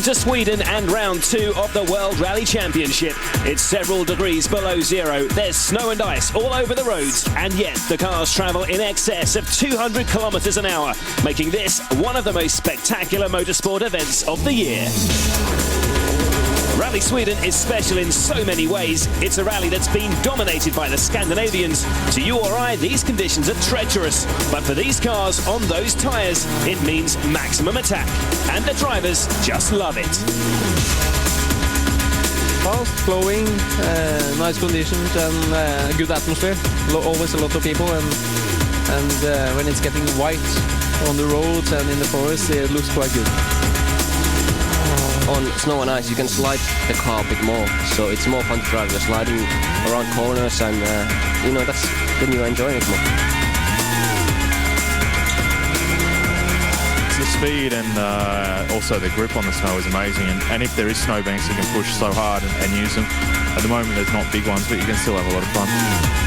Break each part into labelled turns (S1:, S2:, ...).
S1: to Sweden and round 2 of the World Rally Championship. It's several degrees below zero. There's snow and ice all over the roads, and yet the cars travel in excess of 200 kilometers an hour, making this one of the most spectacular motorsport events of the year. Rally Sweden is special in so many ways. It's a rally that's been dominated by the Scandinavians. To you or I, these conditions are treacherous. But for these cars on those tyres, it means maximum attack. And the drivers just love it.
S2: Fast, flowing, nice conditions and good atmosphere. Always a lot of people. And when it's getting white on the roads and in the forest, it looks quite good.
S3: On snow and ice, you can slide the car a bit more, so it's more fun to drive. You're sliding around corners, and that's then you're enjoying it more.
S4: The speed and also the grip on the snow is amazing, and if there is snowbanks, you can push so hard and use them. At the moment, there's not big ones, but you can still have a lot of fun.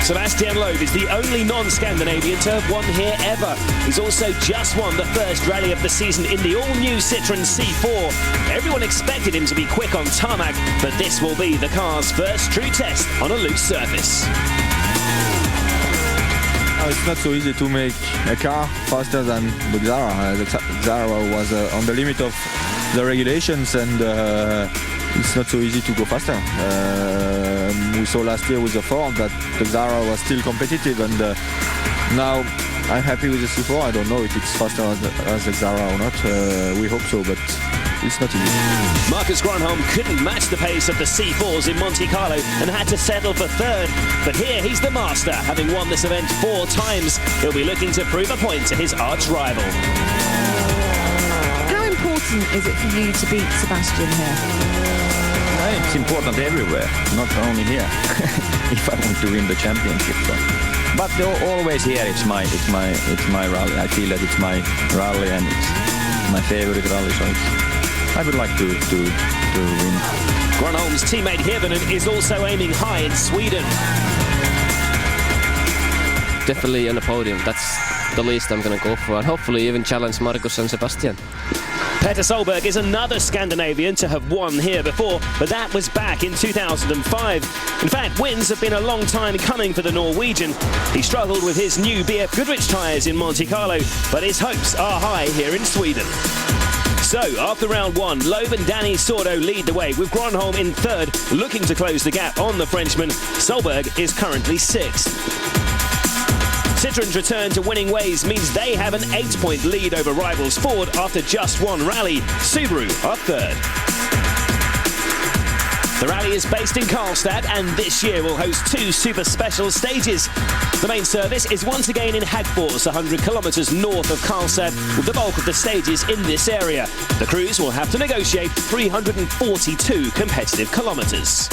S1: Sebastian Loeb is the only non-Scandinavian to have won here ever. He's also just won the first rally of the season in the all-new Citroën C4. Everyone expected him to be quick on tarmac, but this will be the car's first true test on a loose surface.
S5: It's not so easy to make a car faster than the Xara. The Xara was on the limit of the regulations, and it's not so easy to go faster. We saw last year with the Ford that the Xara was still competitive, and now I'm happy with the C4. I don't know if it's faster as the Xara or not. We hope so, but it's not easy.
S1: Marcus Gronholm couldn't match the pace of the C4s in Monte Carlo and had to settle for third. But here he's the master, having won this event 4 times. He'll be looking to prove a point to his arch rival.
S6: How important is it for you to beat Sebastian here?
S7: It's important everywhere, not only here. If I want to win the championship, so. But always here, it's my rally. I feel that it's my rally and it's my favorite rally, so I would like to win.
S1: Gronholm's teammate Hirvonen is also aiming high in Sweden.
S3: Definitely on the podium. That's the least I'm going to go for, and hopefully even challenge Marcus and Sebastian.
S1: Petter Solberg is another Scandinavian to have won here before, but that was back in 2005. In fact, wins have been a long time coming for the Norwegian. He struggled with his new BF Goodrich tyres in Monte Carlo, but his hopes are high here in Sweden. So, after round 1, Loeb and Danny Sordo lead the way, with Gronholm in third, looking to close the gap on the Frenchman. Solberg is currently 6th. Citroën's return to winning ways means they have an 8-point lead over rivals Ford after just one rally. Subaru are third. The rally is based in Karlstad, and this year will host 2 super special stages. The main service is once again in Hagfors, 100 kilometers north of Karlstad, with the bulk of the stages in this area. The crews will have to negotiate 342 competitive kilometers.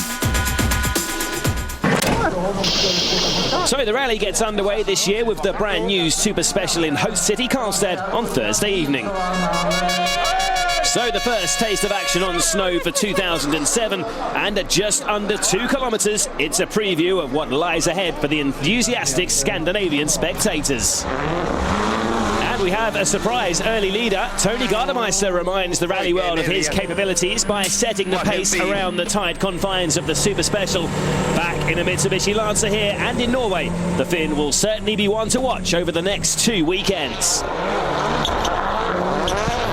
S1: So the rally gets underway this year with the brand new super special in host city Karlstad on Thursday evening. So the first taste of action on snow for 2007, and at just under 2 kilometers, it's a preview of what lies ahead for the enthusiastic Scandinavian spectators. And we have a surprise early leader. Tony Gardemeister reminds the rally world of his capabilities by setting the pace around the tight confines of the Super Special. Back in a Mitsubishi Lancer here and in Norway, the Finn will certainly be one to watch over the next 2 weekends.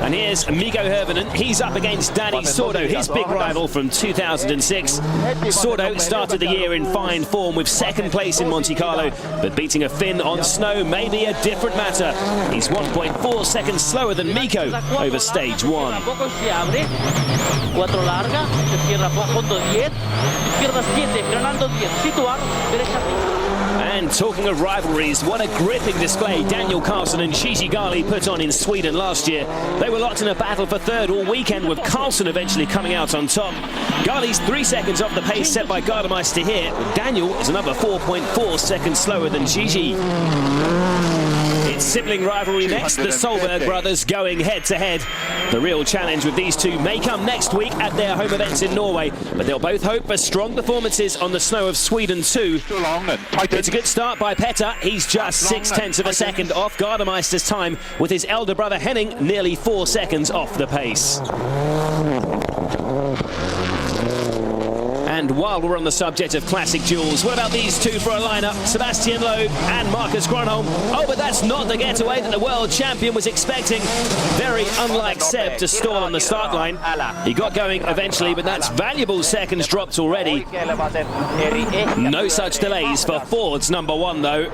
S1: And here's Mikko Hirvonen. He's up against Danny Sordo, his big rival from 2006. Sordo started the year in fine form with 2nd place in Monte Carlo, but beating a Finn on snow may be a different matter. He's 1.4 seconds slower than Mikko over stage 1. And talking of rivalries, what a gripping display Daniel Carlson and Gigi Gali put on in Sweden last year. They were locked in a battle for third all weekend, with Carlson eventually coming out on top. Gali's 3 seconds off the pace set by Gardemeister here. Daniel is another 4.4 seconds slower than Gigi. It's sibling rivalry next, the Solberg brothers going head-to-head. The real challenge with these two may come next week at their home events in Norway, but they'll both hope for strong performances on the snow of Sweden too. It's a good start by Petter. He's just 0.6 of a second off Gardemeister's time, with his elder brother Henning nearly 4 seconds off the pace. And while we're on the subject of classic duels, what about these two for a lineup? Sebastian Loeb and Marcus Grönholm. Oh, but that's not the getaway that the world champion was expecting. Very unlike Seb to stall on the start line. He got going eventually, but that's valuable seconds dropped already. No such delays for Ford's number one, though.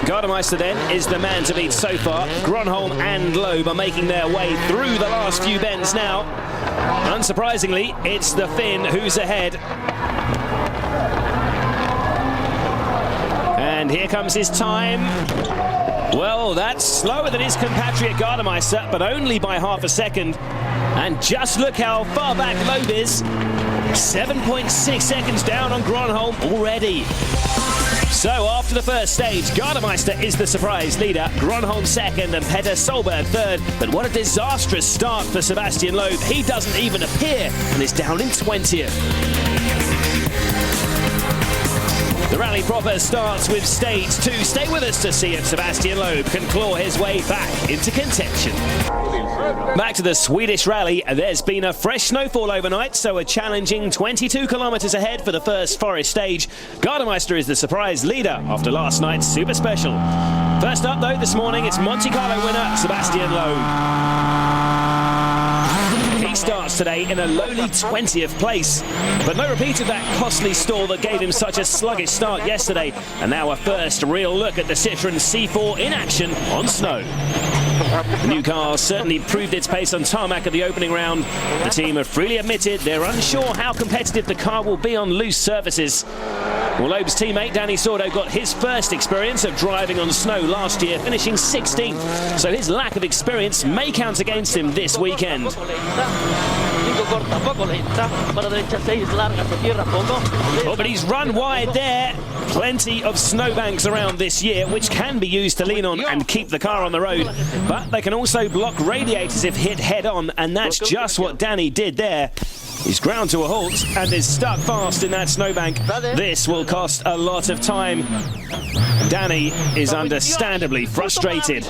S1: Gardemeister then is the man to beat so far. Grönholm and Loeb are making their way through the last few bends now. Unsurprisingly, it's the Finn who's ahead. And here comes his time. Well, that's slower than his compatriot Gardemeister, but only by half a second. And just look how far back Loeb is. 7.6 seconds down on Grönholm already. So after the first stage, Gardemeister is the surprise leader, Grönholm second and Petter Solberg third. But what a disastrous start for Sebastian Loeb. He doesn't even appear and is down in 20th. The rally proper starts with stage 2. Stay with us to see if Sebastian Loeb can claw his way back into contention. Back to the Swedish rally. There's been a fresh snowfall overnight, so a challenging 22 kilometres ahead for the first forest stage. Gardemeister is the surprise leader after last night's super special. First up, though, this morning, it's Monte Carlo winner Sebastian Loeb. He starts today in a lowly 20th place, but no repeat of that costly stall that gave him such a sluggish start yesterday. And now a first real look at the Citroën C4 in action on snow. The new car certainly proved its pace on tarmac at the opening round. The team have freely admitted they're unsure how competitive the car will be on loose surfaces. Well, Loeb's teammate Danny Sordo got his first experience of driving on snow last year, finishing 16th. So his lack of experience may count against him this weekend. Oh, but he's run wide there. Plenty of snowbanks around this year, which can be used to lean on and keep the car on the road. But they can also block radiators if hit head-on, and that's just what Danny did there. He's ground to a halt and is stuck fast in that snowbank. This will cost a lot of time. Danny is understandably frustrated.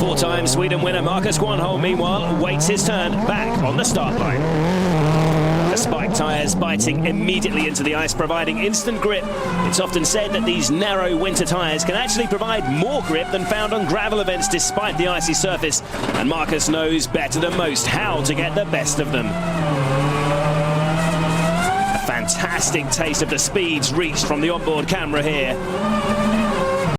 S1: Four-time Sweden winner Marcus Grönholm, meanwhile, waits his turn back on the start line. The spike tyres biting immediately into the ice, providing instant grip. It's often said that these narrow winter tyres can actually provide more grip than found on gravel events despite the icy surface. And Marcus knows better than most how to get the best of them. A fantastic taste of the speeds reached from the onboard camera here.